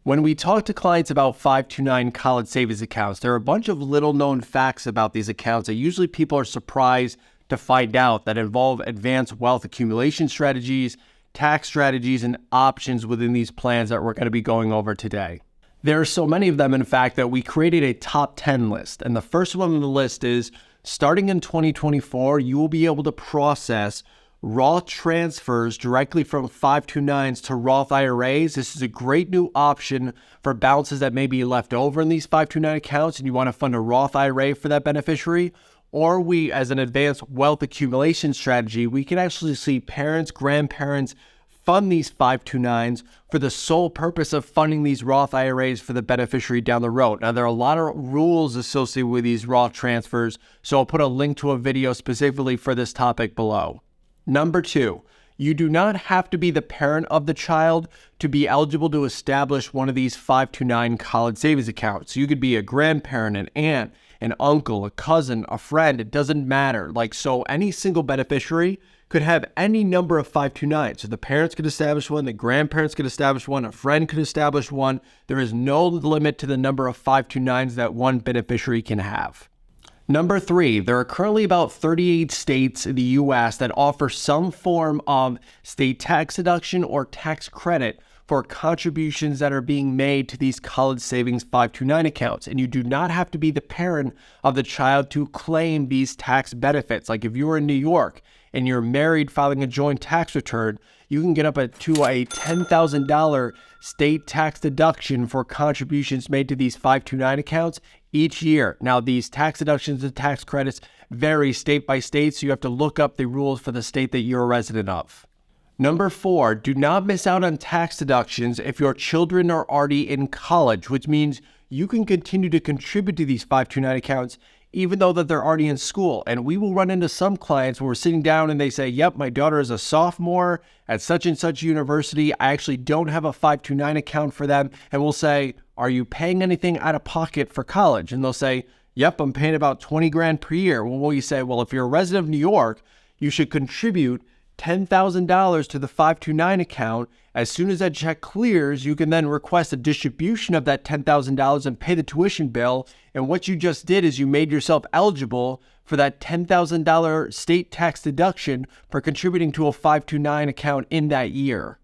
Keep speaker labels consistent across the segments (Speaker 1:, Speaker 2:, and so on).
Speaker 1: When we talk to clients about 529 college savings accounts, there are a bunch of little known facts about these accounts that usually people are surprised to find out that involve advanced wealth accumulation strategies, tax strategies, and options within these plans that we're going to be going over today. There are so many of them, in fact, that we created a top 10 list. And the first one on the list is, starting in 2024, you will be able to process Roth transfers directly from 529s to Roth IRAs. This is a great new option for balances that may be left over in these 529 accounts and you want to fund a Roth IRA for that beneficiary. Or we, as an advanced wealth accumulation strategy, we can actually see parents, grandparents fund these 529s for the sole purpose of funding these Roth IRAs for the beneficiary down the road. Now, there are a lot of rules associated with these Roth transfers, so I'll put a link to a video specifically for this topic below. Number 2, you do not have to be the parent of the child to be eligible to establish one of these 529 college savings accounts. You could be a grandparent, an aunt, an uncle, a cousin, a friend. It doesn't matter. So any single beneficiary could have any number of 529s. So the parents could establish one, the grandparents could establish one, a friend could establish one. There is no limit to the number of 529s that one beneficiary can have. Number 3, there are currently about 38 states in the U.S. that offer some form of state tax deduction or tax credit for contributions that are being made to these college savings 529 accounts. And you do not have to be the parent of the child to claim these tax benefits. Like if you were in New York and you're married filing a joint tax return, you can get up to a $10,000 state tax deduction for contributions made to these 529 accounts each year. Now, these tax deductions and tax credits vary state by state, so you have to look up the rules for the state that you're a resident of. Number 4, do not miss out on tax deductions if your children are already in college, which means you can continue to contribute to these 529 accounts even though that they're already in school. And we will run into some clients where we're sitting down and they say, yep, my daughter is a sophomore at such and such university. I actually don't have a 529 account for them. And we'll say, are you paying anything out of pocket for college? And they'll say, yep, I'm paying about 20 grand per year. Well, we say, well, if you're a resident of New York, you should contribute $10,000 to the 529 account. As soon as that check clears, you can then request a distribution of that $10,000 and pay the tuition bill. And what you just did is you made yourself eligible for that $10,000 state tax deduction for contributing to a 529 account in that year.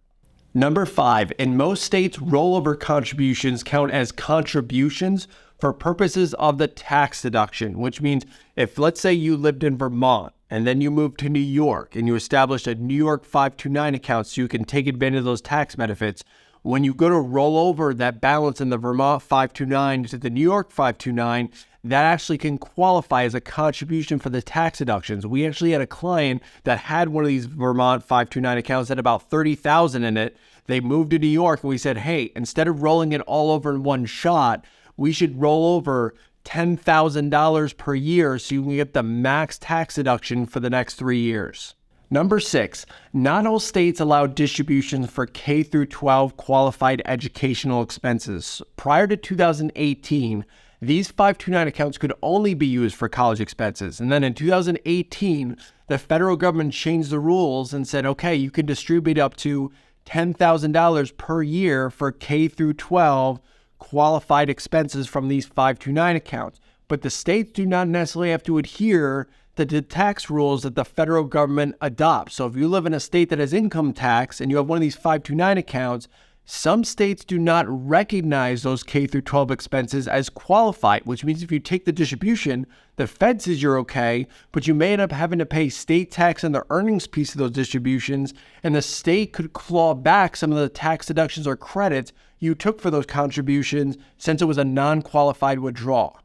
Speaker 1: Number 5, in most states, rollover contributions count as contributions for purposes of the tax deduction, which means if, let's say, you lived in Vermont and then you moved to New York and you established a New York 529 account so you can take advantage of those tax benefits, when you go to roll over that balance in the Vermont 529 to the New York 529, that actually can qualify as a contribution for the tax deductions. We actually had a client that had one of these Vermont 529 accounts that had about $30,000 in it. They moved to New York and we said, hey, instead of rolling it all over in one shot, we should roll over $10,000 per year so you can get the max tax deduction for the next 3 years. Number 6, not all states allow distributions for K through 12 qualified educational expenses. Prior to 2018, these 529 accounts could only be used for college expenses. And then in 2018, the federal government changed the rules and said, okay, you can distribute up to $10,000 per year for K through 12 qualified expenses from these 529 accounts. But the states do not necessarily have to adhere to the tax rules that the federal government adopts. So if you live in a state that has income tax and you have one of these 529 accounts, some states do not recognize those K through 12 expenses as qualified, which means if you take the distribution, the Fed says you're okay, but you may end up having to pay state tax on the earnings piece of those distributions, and the state could claw back some of the tax deductions or credits you took for those contributions since it was a non-qualified withdrawal.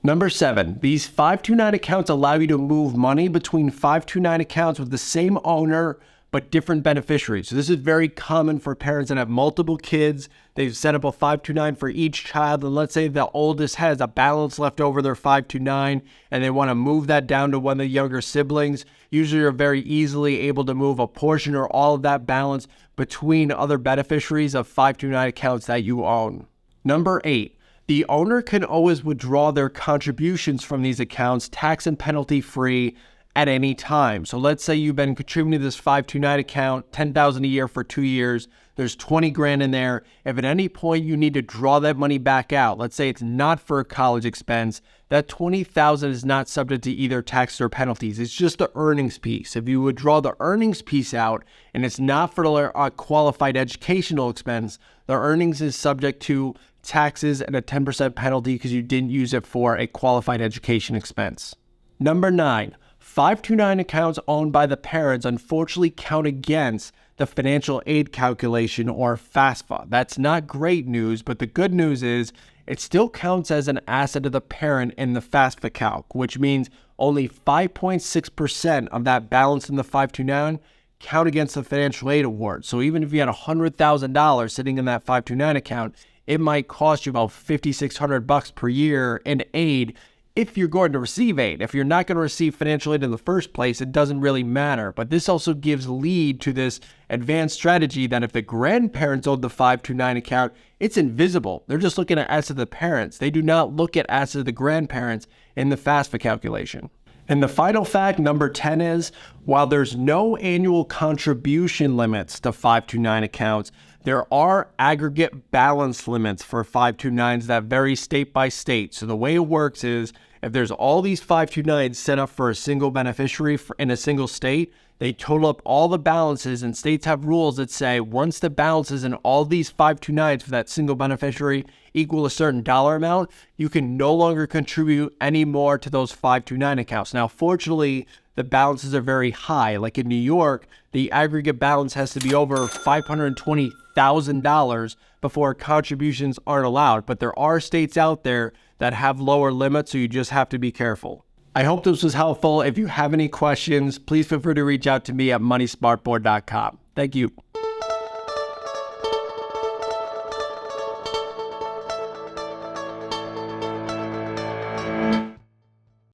Speaker 1: Number 7, these 529 accounts allow you to move money between 529 accounts with the same owner but different beneficiaries. So this is very common for parents that have multiple kids. They've set up a 529 for each child, and let's say the oldest has a balance left over their 529 and they want to move that down to one of the younger siblings. Usually you're very easily able to move a portion or all of that balance between other beneficiaries of 529 accounts that you own. Number 8, the owner can always withdraw their contributions from these accounts tax and penalty free at any time. So let's say you've been contributing to this 529 account, $10,000 a year for 2 years. There's 20 grand in there. If at any point you need to draw that money back out, let's say it's not for a college expense, that 20,000 is not subject to either taxes or penalties. It's just the earnings piece. If you would draw the earnings piece out and it's not for a qualified educational expense, the earnings is subject to taxes and a 10% penalty because you didn't use it for a qualified education expense. Number 9, 529 accounts owned by the parents unfortunately count against the financial aid calculation, or FAFSA. That's not great news, but the good news is it still counts as an asset of the parent in the FAFSA calc, which means only 5.6% of that balance in the 529 count against the financial aid award. So even if you had $100,000 sitting in that 529 account, it might cost you about $5,600 per year in aid if you're going to receive aid. If you're not going to receive financial aid in the first place, it doesn't really matter. But this also gives lead to this advanced strategy that if the grandparents own the 529 account, it's invisible. They're just looking at assets of the parents. They do not look at assets of the grandparents in the FAFSA calculation. And the final fact, number 10, is while there's no annual contribution limits to 529 accounts, there are aggregate balance limits for 529s that vary state by state. So the way it works is if there's all these 529s set up for a single beneficiary in a single state, they total up all the balances, and states have rules that say once the balances in all these 529s for that single beneficiary equal a certain dollar amount, you can no longer contribute any more to those 529 accounts. Now, fortunately, the balances are very high. Like in New York, the aggregate balance has to be over $520,000 before contributions aren't allowed. But there are states out there that have lower limits, so you just have to be careful. I hope this was helpful. If you have any questions, please feel free to reach out to me at moneysmartboard.com. Thank you.